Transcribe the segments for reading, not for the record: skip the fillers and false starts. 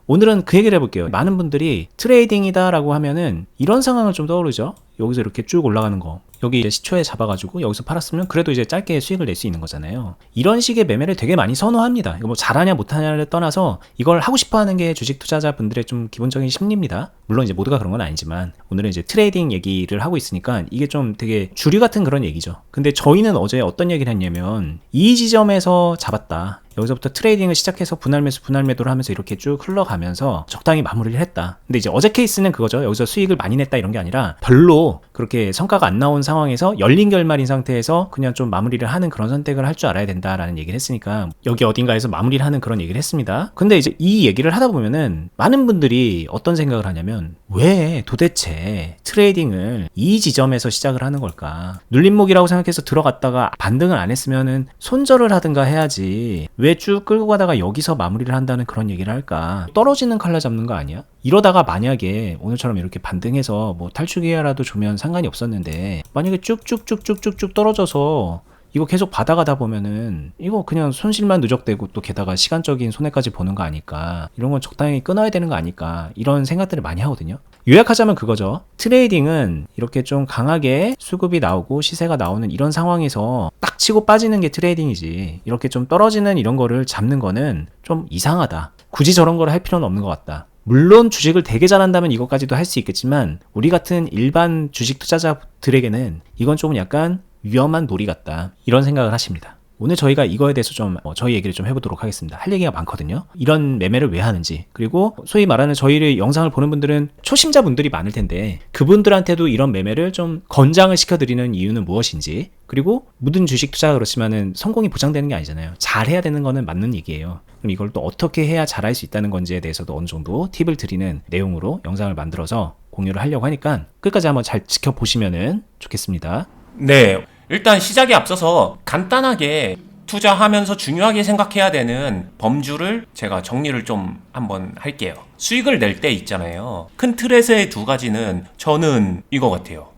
오늘은 그 얘기를 해볼게요. 많은 분들이 트레이딩이다 라고 하면은 이런 상황을 좀 떠오르죠. 여기서 이렇게 쭉 올라가는 거, 여기 이제 시초에 잡아가지고 여기서 팔았으면 그래도 이제 짧게 수익을 낼 수 있는 거잖아요. 이런 식의 매매를 되게 많이 선호합니다. 이거 뭐 잘하냐 못하냐를 떠나서 이걸 하고 싶어하는 게 주식 투자자분들의 좀 기본적인 심리입니다. 물론 이제 모두가 그런 건 아니지만 오늘은 이제 트레이딩 얘기를 하고 있으니까 이게 좀 되게 주류 같은 그런 얘기죠. 근데 저희는 어제 어떤 얘기를 했냐면 이 지점에서 잡았다. 여기서부터 트레이딩을 시작해서 분할 매수 분할 매도를 하면서 이렇게 쭉 흘러가면서 적당히 마무리를 했다. 근데 이제 어제 케이스는 그거죠. 여기서 수익을 많이 냈다 이런 게 아니라 별로 그렇게 성과가 안 나온 상황에서 열린 결말인 상태에서 그냥 좀 마무리를 하는 그런 선택을 할 줄 알아야 된다라는 얘기를 했으니까 여기 어딘가에서 마무리를 하는 그런 얘기를 했습니다. 근데 이제 이 얘기를 하다 보면은 많은 분들이 어떤 생각을 하냐면 왜 도대체 트레이딩을 이 지점에서 시작을 하는 걸까? 눌림목이라고 생각해서 들어갔다가 반등을 안 했으면은 손절을 하든가 해야지 왜 쭉 끌고 가다가 여기서 마무리를 한다는 그런 얘기를 할까? 떨어지는 칼라 잡는 거 아니야? 이러다가 만약에 오늘처럼 이렇게 반등해서 뭐 탈출기라도 주면 상관이 없었는데 만약에 쭉쭉쭉쭉쭉쭉 떨어져서 이거 계속 받아가다 보면은 이거 그냥 손실만 누적되고 또 게다가 시간적인 손해까지 보는 거 아닐까, 이런 건 적당히 끊어야 되는 거 아닐까, 이런 생각들을 많이 하거든요. 요약하자면 그거죠. 트레이딩은 이렇게 좀 강하게 수급이 나오고 시세가 나오는 이런 상황에서 딱 치고 빠지는 게 트레이딩이지, 이렇게 좀 떨어지는 이런 거를 잡는 거는 좀 이상하다. 굳이 저런 걸 할 필요는 없는 것 같다. 물론 주식을 되게 잘한다면 이것까지도 할 수 있겠지만 우리 같은 일반 주식 투자자들에게는 이건 조금 약간 위험한 놀이 같다, 이런 생각을 하십니다. 오늘 저희가 이거에 대해서 좀 저희 얘기를 좀 해보도록 하겠습니다. 할 얘기가 많거든요. 이런 매매를 왜 하는지, 그리고 소위 말하는 저희의 영상을 보는 분들은 초심자분들이 많을 텐데 그분들한테도 이런 매매를 좀 권장을 시켜드리는 이유는 무엇인지, 그리고 모든 주식 투자가 그렇지만은 성공이 보장되는 게 아니잖아요. 잘해야 되는 거는 맞는 얘기예요. 그럼 이걸 또 어떻게 해야 잘할 수 있다는 건지에 대해서도 어느 정도 팁을 드리는 내용으로 영상을 만들어서 공유를 하려고 하니까 끝까지 한번 잘 지켜보시면 좋겠습니다. 네, 일단 시작에 앞서서 간단하게 투자하면서 중요하게 생각해야 되는 범주를 제가 정리를 좀 한번 할게요. 수익을 낼 때 있잖아요. 큰 틀에서의 두 가지는 저는 이거 같아요.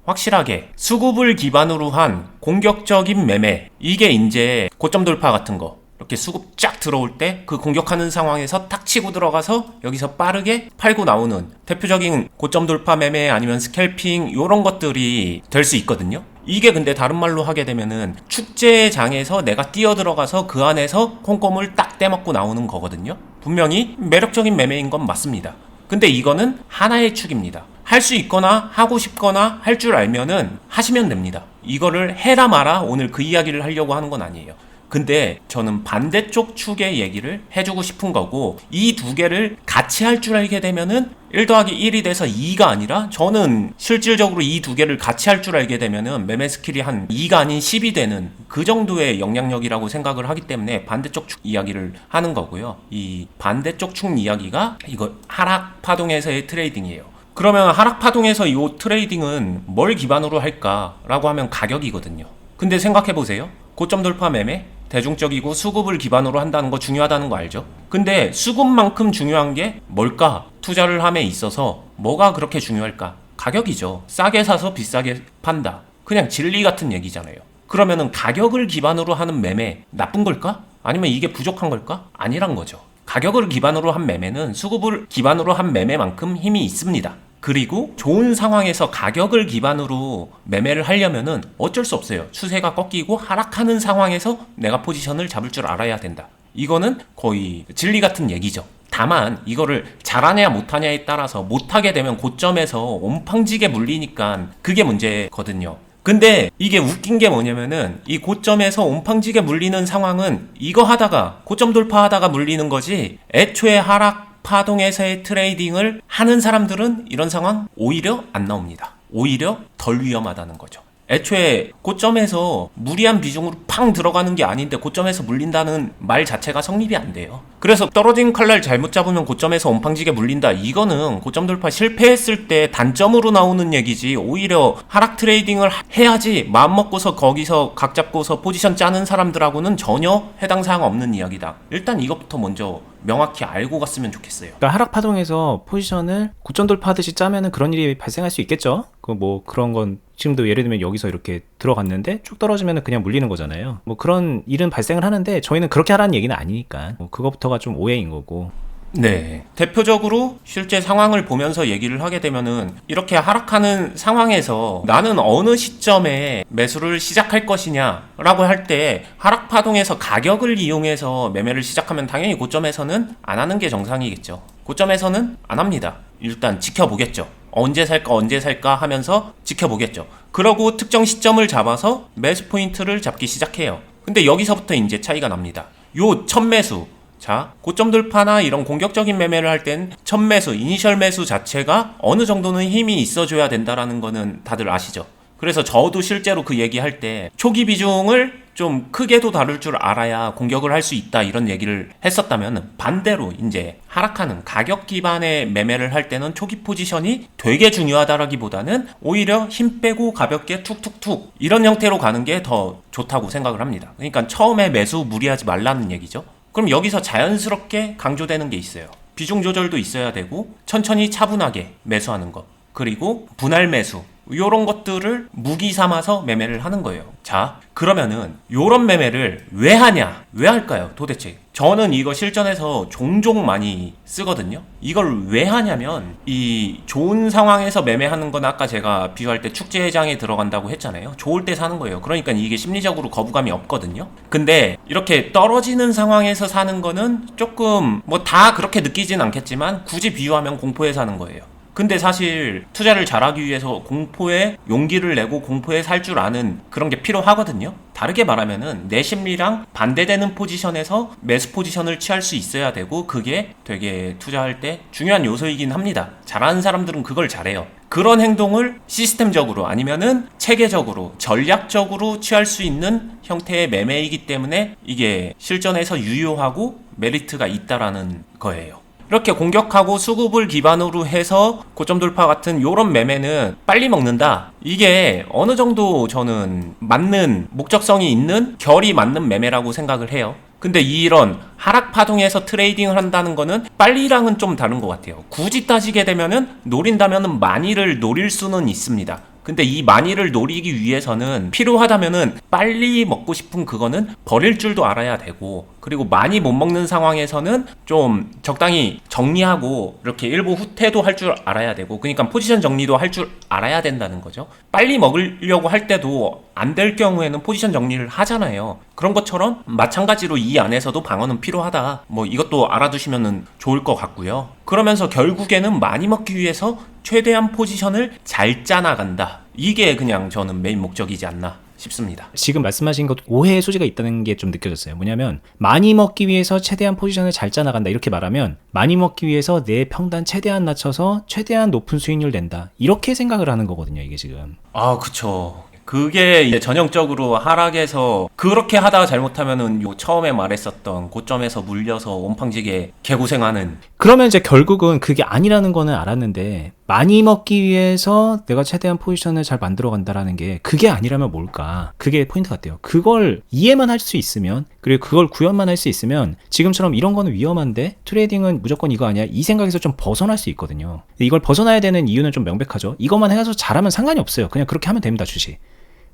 확실하게 수급을 기반으로 한 공격적인 매매, 이게 이제 고점 돌파 같은 거, 이렇게 수급 쫙 들어올 때 그 공격하는 상황에서 탁 치고 들어가서 여기서 빠르게 팔고 나오는 대표적인 고점 돌파 매매 아니면 스캘핑, 이런 것들이 될 수 있거든요. 이게 근데 다른 말로 하게 되면은 축제장에서 내가 뛰어 들어가서 그 안에서 콩고물 딱 떼먹고 나오는 거거든요. 분명히 매력적인 매매인 건 맞습니다. 근데 이거는 하나의 축입니다. 할 수 있거나 하고 싶거나 할 줄 알면은 하시면 됩니다. 이거를 해라 마라 오늘 그 이야기를 하려고 하는 건 아니에요. 근데 저는 반대쪽 축의 얘기를 해주고 싶은 거고, 이 두 개를 같이 할 줄 알게 되면은 1 더하기 1이 돼서 2가 아니라, 저는 실질적으로 이 두 개를 같이 할 줄 알게 되면은 매매 스킬이 한 2가 아닌 10이 되는 그 정도의 영향력이라고 생각을 하기 때문에 반대쪽 축 이야기를 하는 거고요. 이 반대쪽 축 이야기가 이거 하락 파동에서의 트레이딩이에요. 그러면 하락 파동에서 이 트레이딩은 뭘 기반으로 할까라고 하면 가격이거든요. 근데 생각해보세요. 고점 돌파 매매, 대중적이고 수급을 기반으로 한다는 거 중요하다는 거 알죠? 근데 수급만큼 중요한 게 뭘까? 투자를 함에 있어서 뭐가 그렇게 중요할까? 가격이죠. 싸게 사서 비싸게 판다. 그냥 진리 같은 얘기잖아요. 그러면은 가격을 기반으로 하는 매매 나쁜 걸까? 아니면 이게 부족한 걸까? 아니란 거죠. 가격을 기반으로 한 매매는 수급을 기반으로 한 매매만큼 힘이 있습니다. 그리고 좋은 상황에서 가격을 기반으로 매매를 하려면은 어쩔 수 없어요. 추세가 꺾이고 하락하는 상황에서 내가 포지션을 잡을 줄 알아야 된다. 이거는 거의 진리 같은 얘기죠. 다만 이거를 잘하냐 못하냐에 따라서 못하게 되면 고점에서 옴팡지게 물리니까 그게 문제거든요. 근데 이게 웃긴 게 뭐냐면은 이 고점에서 옴팡지게 물리는 상황은 이거 하다가 고점 돌파하다가 물리는 거지, 애초에 하락 파동에서의 트레이딩을 하는 사람들은 이런 상황 오히려 안 나옵니다. 오히려 덜 위험하다는 거죠. 애초에 고점에서 무리한 비중으로 팡 들어가는 게 아닌데 고점에서 물린다는 말 자체가 성립이 안 돼요. 그래서 떨어진 칼날 잘못 잡으면 고점에서 옴팡지게 물린다, 이거는 고점 돌파 실패했을 때 단점으로 나오는 얘기지, 오히려 하락 트레이딩을 해야지 마음 먹고서 거기서 각 잡고서 포지션 짜는 사람들하고는 전혀 해당 사항 없는 이야기다. 일단 이것부터 먼저 명확히 알고 갔으면 좋겠어요. 그러니까 하락 파동에서 포지션을 고점 돌파하듯이 짜면은 그런 일이 발생할 수 있겠죠. 그 뭐 그런 건 지금도 예를 들면 여기서 이렇게 들어갔는데 쭉 떨어지면은 그냥 물리는 거잖아요. 뭐 그런 일은 발생을 하는데 저희는 그렇게 하라는 얘기는 아니니까 그것부터가 좀 오해인 거고. 네. 대표적으로 실제 상황을 보면서 얘기를 하게 되면은 이렇게 하락하는 상황에서 나는 어느 시점에 매수를 시작할 것이냐라고 할 때 하락 파동에서 가격을 이용해서 매매를 시작하면 당연히 고점에서는 안 하는 게 정상이겠죠. 고점에서는 안 합니다. 일단 지켜보겠죠. 언제 살까 하면서 지켜보겠죠. 그러고 특정 시점을 잡아서 매수 포인트를 잡기 시작해요. 근데 여기서부터 이제 차이가 납니다. 요 첫 매수, 자, 고점 돌파나 이런 공격적인 매매를 할 땐 첫 매수, 이니셜 매수 자체가 어느 정도는 힘이 있어줘야 된다라는 거는 다들 아시죠? 그래서 저도 실제로 그 얘기할 때 초기 비중을 좀 크게도 다룰 줄 알아야 공격을 할 수 있다 이런 얘기를 했었다면, 반대로 이제 하락하는 가격 기반의 매매를 할 때는 초기 포지션이 되게 중요하다라기보다는 오히려 힘 빼고 가볍게 툭툭툭 이런 형태로 가는 게 더 좋다고 생각을 합니다. 그러니까 처음에 매수 무리하지 말라는 얘기죠. 그럼 여기서 자연스럽게 강조되는 게 있어요. 비중 조절도 있어야 되고 천천히 차분하게 매수하는 것, 그리고 분할 매수, 요런 것들을 무기 삼아서 매매를 하는 거예요. 자, 그러면은 요런 매매를 왜 하냐? 왜 할까요? 도대체 저는 이거 실전에서 종종 많이 쓰거든요. 이걸 왜 하냐면 이 좋은 상황에서 매매하는 건 아까 제가 비유할 때 축제장에 들어간다고 했잖아요. 좋을 때 사는 거예요. 그러니까 이게 심리적으로 거부감이 없거든요. 근데 이렇게 떨어지는 상황에서 사는 거는 조금 뭐 다 그렇게 느끼진 않겠지만 굳이 비유하면 공포에 사는 거예요. 근데 사실 투자를 잘하기 위해서 공포에 용기를 내고 공포에 살 줄 아는 그런 게 필요하거든요. 다르게 말하면은 내 심리랑 반대되는 포지션에서 매수 포지션을 취할 수 있어야 되고, 그게 되게 투자할 때 중요한 요소이긴 합니다. 잘하는 사람들은 그걸 잘해요. 그런 행동을 시스템적으로 아니면은 체계적으로 전략적으로 취할 수 있는 형태의 매매이기 때문에 이게 실전에서 유효하고 메리트가 있다라는 거예요. 이렇게 공격하고 수급을 기반으로 해서 고점 돌파 같은 요런 매매는 빨리 먹는다. 이게 어느 정도 저는 맞는 목적성이 있는 결이 맞는 매매라고 생각을 해요. 근데 이런 하락 파동에서 트레이딩을 한다는 거는 빨리랑은 좀 다른 것 같아요. 굳이 따지게 되면은 노린다면은 많이를 노릴 수는 있습니다. 근데 이 많이를 노리기 위해서는 필요하다면은 빨리 먹고 싶은 그거는 버릴 줄도 알아야 되고, 그리고 많이 못 먹는 상황에서는 좀 적당히 정리하고 이렇게 일부 후퇴도 할 줄 알아야 되고, 그러니까 포지션 정리도 할 줄 알아야 된다는 거죠. 빨리 먹으려고 할 때도 안 될 경우에는 포지션 정리를 하잖아요. 그런 것처럼 마찬가지로 이 안에서도 방어는 필요하다. 뭐 이것도 알아두시면 좋을 것 같고요. 그러면서 결국에는 많이 먹기 위해서 최대한 포지션을 잘 짜나간다. 이게 그냥 저는 메인 목적이지 않나 싶습니다. 지금 말씀하신 것 오해의 소지가 있다는 게 좀 느껴졌어요. 뭐냐면 많이 먹기 위해서 최대한 포지션을 잘 짜나간다 이렇게 말하면, 많이 먹기 위해서 내 평단 최대한 낮춰서 최대한 높은 수익률 낸다 이렇게 생각을 하는 거거든요, 이게 지금. 아, 그쵸. 그게 이제 전형적으로 하락에서 그렇게 하다가 잘못하면은 요 처음에 말했었던 고점에서 물려서 온팡지게 개고생하는. 그러면 이제 결국은 그게 아니라는 거는 알았는데, 많이 먹기 위해서 내가 최대한 포지션을 잘 만들어 간다라는 게 그게 아니라면 뭘까? 그게 포인트 같아요. 그걸 이해만 할 수 있으면, 그리고 그걸 구현만 할 수 있으면 지금처럼 이런 거는 위험한데 트레이딩은 무조건 이거 아니야, 이 생각에서 좀 벗어날 수 있거든요. 이걸 벗어나야 되는 이유는 좀 명백하죠. 이것만 해서 잘하면 상관이 없어요. 그냥 그렇게 하면 됩니다, 주식.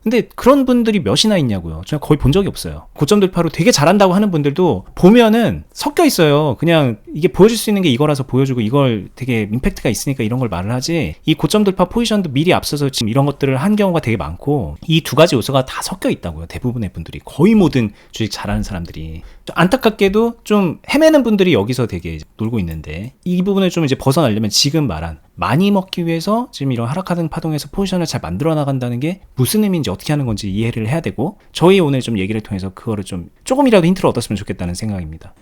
근데 그런 분들이 몇이나 있냐고요. 제가 거의 본 적이 없어요. 고점 돌파로 되게 잘한다고 하는 분들도 보면은 섞여 있어요. 그냥 이게 보여줄 수 있는 게 이거라서 보여주고, 이걸 되게 임팩트가 있으니까 이런 걸 말을 하지, 이 고점 돌파 포지션도 미리 앞서서 지금 이런 것들을 한 경우가 되게 많고, 이 두 가지 요소가 다 섞여 있다고요. 대부분의 분들이, 거의 모든 주식 잘하는 사람들이. 안타깝게도 좀 헤매는 분들이 여기서 되게 놀고 있는데, 이 부분을 좀 이제 벗어나려면 지금 말한 많이 먹기 위해서 지금 이런 하락하는 파동에서 포지션을 잘 만들어 나간다는 게 무슨 의미인지 어떻게 하는 건지 이해를 해야 되고, 저희 오늘 좀 얘기를 통해서 그거를 좀 조금이라도 힌트를 얻었으면 좋겠다는 생각입니다.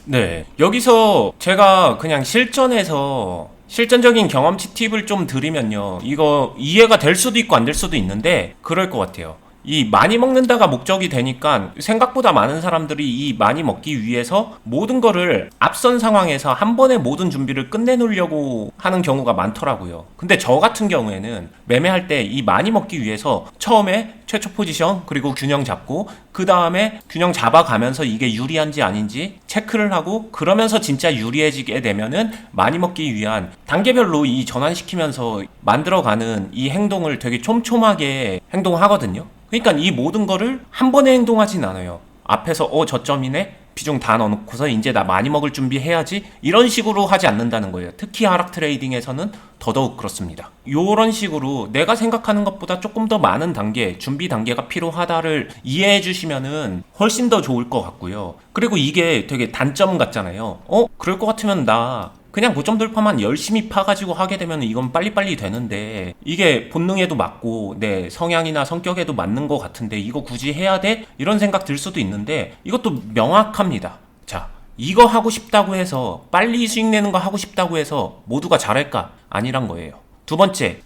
네. 여기서 제가 그냥 실전적인 경험치 팁을 좀 드리면요. 이거 이해가 될 수도 있고 안 될 수도 있는데 그럴 것 같아요. 이 많이 먹는다가 목적이 되니까 생각보다 많은 사람들이 이 많이 먹기 위해서 모든 거를 앞선 상황에서 한 번에 모든 준비를 끝내놓으려고 하는 경우가 많더라고요. 근데 저 같은 경우에는 매매할 때 이 많이 먹기 위해서 처음에 최초 포지션 그리고 균형 잡고, 그 다음에 균형 잡아가면서 이게 유리한지 아닌지 체크를 하고, 그러면서 진짜 유리해지게 되면은 많이 먹기 위한 단계별로 이 전환시키면서 만들어가는 이 행동을 되게 촘촘하게 행동하거든요. 그러니까 이 모든 거를 한 번에 행동하진 않아요. 앞에서 저점이네, 비중 다 넣어놓고서 이제 나 많이 먹을 준비해야지 이런 식으로 하지 않는다는 거예요. 특히 하락 트레이딩에서는 더더욱 그렇습니다. 이런 식으로 내가 생각하는 것보다 조금 더 많은 단계, 준비 단계가 필요하다를 이해해 주시면은 훨씬 더 좋을 것 같고요. 그리고 이게 되게 단점 같잖아요. 그럴 것 같으면 나 그냥 고점 돌파만 열심히 파가지고 하게 되면 이건 빨리빨리 되는데 이게 본능에도 맞고 내 성향이나 성격에도 맞는 것 같은데 이거 굳이 해야 돼? 이런 생각 들 수도 있는데 이것도 명확합니다. 자, 이거 하고 싶다고 해서 빨리 수익 내는 거 하고 싶다고 해서 모두가 잘할까? 아니란 거예요. 두 번째,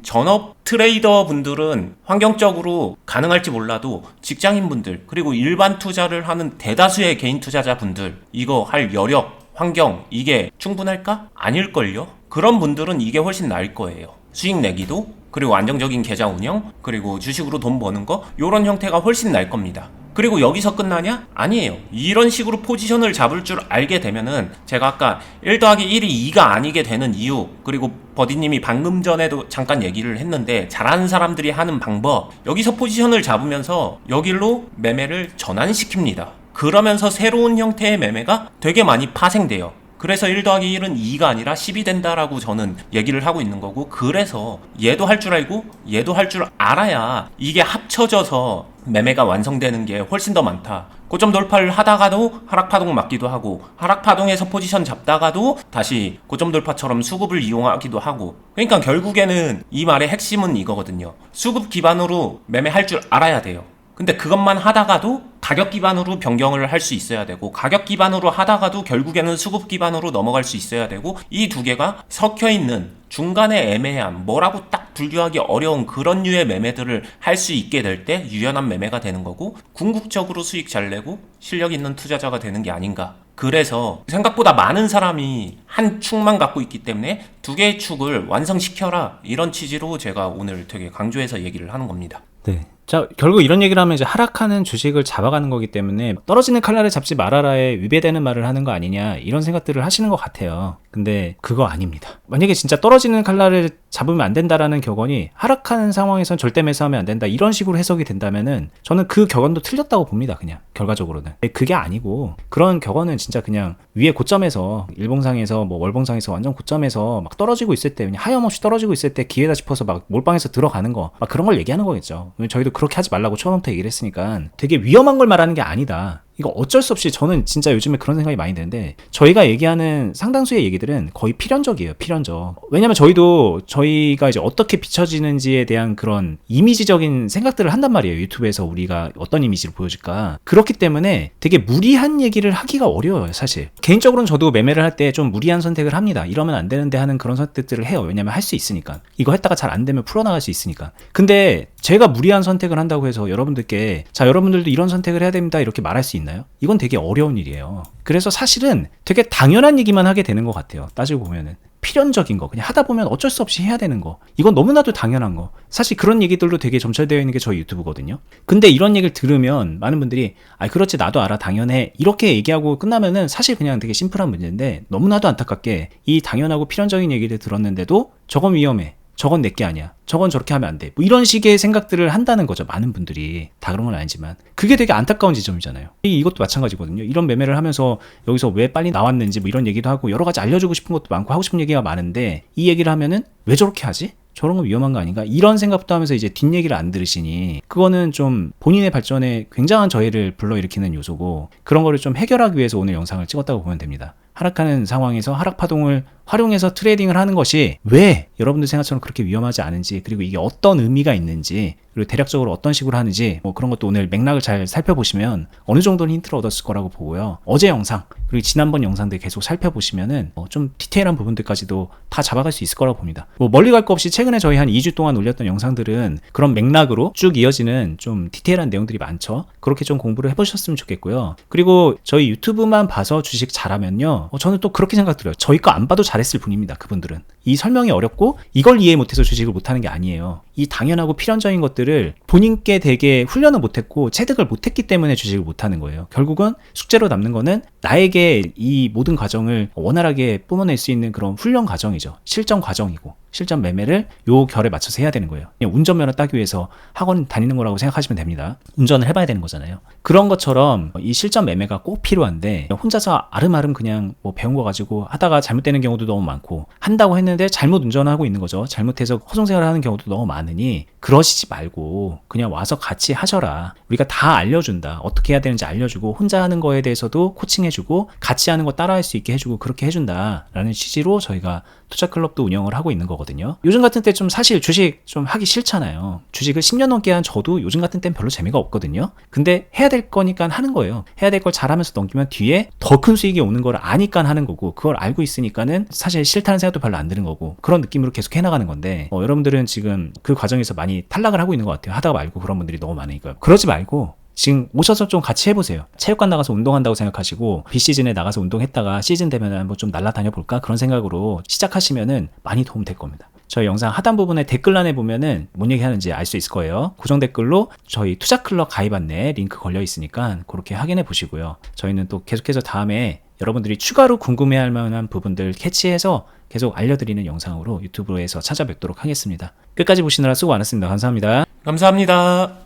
전업 트레이더 분들은 환경적으로 가능할지 몰라도 직장인 분들 그리고 일반 투자를 하는 대다수의 개인 투자자 분들 이거 할 여력 환경 이게 충분할까? 아닐걸요? 그런 분들은 이게 훨씬 나을 거예요. 수익 내기도 그리고 안정적인 계좌 운영 그리고 주식으로 돈 버는 거 이런 형태가 훨씬 나을 겁니다. 그리고 여기서 끝나냐? 아니에요. 이런 식으로 포지션을 잡을 줄 알게 되면은 제가 아까 1 더하기 1이 2가 아니게 되는 이유 그리고 버디님이 방금 전에도 잠깐 얘기를 했는데 잘하는 사람들이 하는 방법 여기서 포지션을 잡으면서 여길로 매매를 전환시킵니다. 그러면서 새로운 형태의 매매가 되게 많이 파생돼요. 그래서 1 더하기 1은 2가 아니라 10이 된다라고 저는 얘기를 하고 있는 거고 그래서 얘도 할 줄 알고 얘도 할 줄 알아야 이게 합쳐져서 매매가 완성되는 게 훨씬 더 많다. 고점 돌파를 하다가도 하락파동 맞기도 하고 하락파동에서 포지션 잡다가도 다시 고점 돌파처럼 수급을 이용하기도 하고 그러니까 결국에는 이 말의 핵심은 이거거든요. 수급 기반으로 매매할 줄 알아야 돼요. 근데 그것만 하다가도 가격 기반으로 변경을 할 수 있어야 되고 가격 기반으로 하다가도 결국에는 수급 기반으로 넘어갈 수 있어야 되고 이 두 개가 섞여있는 중간에 애매한 뭐라고 딱 분류하기 어려운 그런 류의 매매들을 할 수 있게 될 때 유연한 매매가 되는 거고 궁극적으로 수익 잘 내고 실력 있는 투자자가 되는 게 아닌가. 그래서 생각보다 많은 사람이 한 축만 갖고 있기 때문에 두 개의 축을 완성시켜라 이런 취지로 제가 오늘 되게 강조해서 얘기를 하는 겁니다. 네. 자, 결국 이런 얘기를 하면 이제 하락하는 주식을 잡아가는 거기 때문에 떨어지는 칼날을 잡지 말아라에 위배되는 말을 하는 거 아니냐 이런 생각들을 하시는 것 같아요. 근데 그거 아닙니다. 만약에 진짜 떨어지는 칼날을 잡으면 안 된다라는 격언이 하락하는 상황에선 절대 매수하면 안 된다 이런 식으로 해석이 된다면은 저는 그 격언도 틀렸다고 봅니다. 그냥 결과적으로는 그게 아니고 그런 격언은 진짜 그냥 위에 고점에서 일봉상에서 뭐 월봉상에서 완전 고점에서 막 떨어지고 있을 때 그냥 하염없이 떨어지고 있을 때 기회다 싶어서 막 몰빵해서 들어가는 거 막 그런 걸 얘기하는 거겠죠. 저희도 그렇게 하지 말라고 처음부터 얘기를 했으니까 되게 위험한 걸 말하는 게 아니다. 이거 어쩔 수 없이 저는 진짜 요즘에 그런 생각이 많이 드는데 저희가 얘기하는 상당수의 얘기들은 거의 필연적이에요. 필연적. 왜냐면 저희가 이제 어떻게 비춰지는지에 대한 그런 이미지적인 생각들을 한단 말이에요. 유튜브에서 우리가 어떤 이미지를 보여줄까. 그렇기 때문에 되게 무리한 얘기를 하기가 어려워요. 사실. 개인적으로는 저도 매매를 할 때 좀 무리한 선택을 합니다. 이러면 안 되는데 하는 그런 선택들을 해요. 왜냐면 할 수 있으니까. 이거 했다가 잘 안 되면 풀어나갈 수 있으니까. 근데 제가 무리한 선택을 한다고 해서 여러분들께 자 여러분들도 이런 선택을 해야 됩니다 이렇게 말할 수 있나요? 이건 되게 어려운 일이에요. 그래서 사실은 되게 당연한 얘기만 하게 되는 것 같아요. 따지고 보면은 필연적인 거 그냥 하다 보면 어쩔 수 없이 해야 되는 거 이건 너무나도 당연한 거 사실 그런 얘기들도 되게 점철되어 있는 게 저희 유튜브거든요. 근데 이런 얘기를 들으면 많은 분들이 아 그렇지 나도 알아 당연해 이렇게 얘기하고 끝나면은 사실 그냥 되게 심플한 문제인데 너무나도 안타깝게 이 당연하고 필연적인 얘기를 들었는데도 저건 위험해 저건 내게 아니야 저건 저렇게 하면 안 돼 뭐 이런 식의 생각들을 한다는 거죠. 많은 분들이 다 그런 건 아니지만 그게 되게 안타까운 지점이잖아요. 이것도 마찬가지거든요. 이런 매매를 하면서 여기서 왜 빨리 나왔는지 뭐 이런 얘기도 하고 여러 가지 알려주고 싶은 것도 많고 하고 싶은 얘기가 많은데 이 얘기를 하면은 왜 저렇게 하지? 저런 거 위험한 거 아닌가? 이런 생각부터 하면서 이제 뒷얘기를 안 들으시니 그거는 좀 본인의 발전에 굉장한 저해를 불러일으키는 요소고 그런 거를 좀 해결하기 위해서 오늘 영상을 찍었다고 보면 됩니다. 하락하는 상황에서 하락파동을 활용해서 트레이딩을 하는 것이 왜 여러분들 생각처럼 그렇게 위험하지 않은지 그리고 이게 어떤 의미가 있는지 그리고 대략적으로 어떤 식으로 하는지 뭐 그런 것도 오늘 맥락을 잘 살펴보시면 어느 정도는 힌트를 얻었을 거라고 보고요. 어제 영상 그리고 지난번 영상들 계속 살펴보시면은 좀 디테일한 부분들까지도 다 잡아갈 수 있을 거라고 봅니다. 뭐 멀리 갈 거 없이 최근에 저희 한 2주 동안 올렸던 영상들은 그런 맥락으로 쭉 이어지는 좀 디테일한 내용들이 많죠. 그렇게 좀 공부를 해보셨으면 좋겠고요. 그리고 저희 유튜브만 봐서 주식 잘하면요. 저는 또 그렇게 생각 들어요. 저희 거 안 봐도 잘했을 뿐입니다. 그분들은. 이 설명이 어렵고 이걸 이해 못해서 주식을 못하는 게 아니에요. 이 당연하고 필연적인 것들을 본인께 되게 훈련을 못했고 체득을 못했기 때문에 주식을 못하는 거예요. 결국은 숙제로 남는 거는 나에게 이 모든 과정을 원활하게 뿜어낼 수 있는 그런 훈련 과정이죠. 실전 과정이고 실전 매매를 요 결에 맞춰서 해야 되는 거예요. 그냥 운전면허 따기 위해서 학원 다니는 거라고 생각하시면 됩니다. 운전을 해봐야 되는 거잖아요. 그런 것처럼 이 실전 매매가 꼭 필요한데 혼자서 아름아름 그냥 뭐 배운 거 가지고 하다가 잘못되는 경우도 너무 많고 한다고 했는데 잘못 운전하고 있는 거죠. 잘못해서 허송세월을 하는 경우도 너무 많으니 그러시지 말고 그냥 와서 같이 하셔라. 우리가 다 알려준다. 어떻게 해야 되는지 알려주고 혼자 하는 거에 대해서도 코칭해주고 같이 하는 거 따라할 수 있게 해주고 그렇게 해준다라는 취지로 저희가 투자클럽도 운영을 하고 있는 거거든요. 요즘 같은 때 좀 사실 주식 좀 하기 싫잖아요. 주식을 10년 넘게 한 저도 요즘 같은 때는 별로 재미가 없거든요. 근데 해야 될 거니까 하는 거예요. 해야 될 걸 잘하면서 넘기면 뒤에 더 큰 수익이 오는 걸 아니까 하는 거고 그걸 알고 있으니까는 사실 싫다는 생각도 별로 안 드는 거고 그런 느낌으로 계속 해나가는 건데 여러분들은 지금 그 과정에서 많이 탈락을 하고 있는 것 같아요. 하다가 말고 그런 분들이 너무 많으니까요. 그러지 말고 지금 오셔서 좀 같이 해보세요. 체육관 나가서 운동한다고 생각하시고 비시즌에 나가서 운동했다가 시즌 되면 한번 좀 날아다녀 볼까 그런 생각으로 시작하시면은 많이 도움 될 겁니다. 저희 영상 하단 부분에 댓글란에 보면은 뭔 얘기 하는지 알 수 있을 거예요. 고정 댓글로 저희 투자클럽 가입 안내 링크 걸려 있으니까 그렇게 확인해 보시고요. 저희는 또 계속해서 다음에 여러분들이 추가로 궁금해할 만한 부분들 캐치해서 계속 알려드리는 영상으로 유튜브에서 찾아뵙도록 하겠습니다. 끝까지 보시느라 수고 많았습니다. 감사합니다. 감사합니다.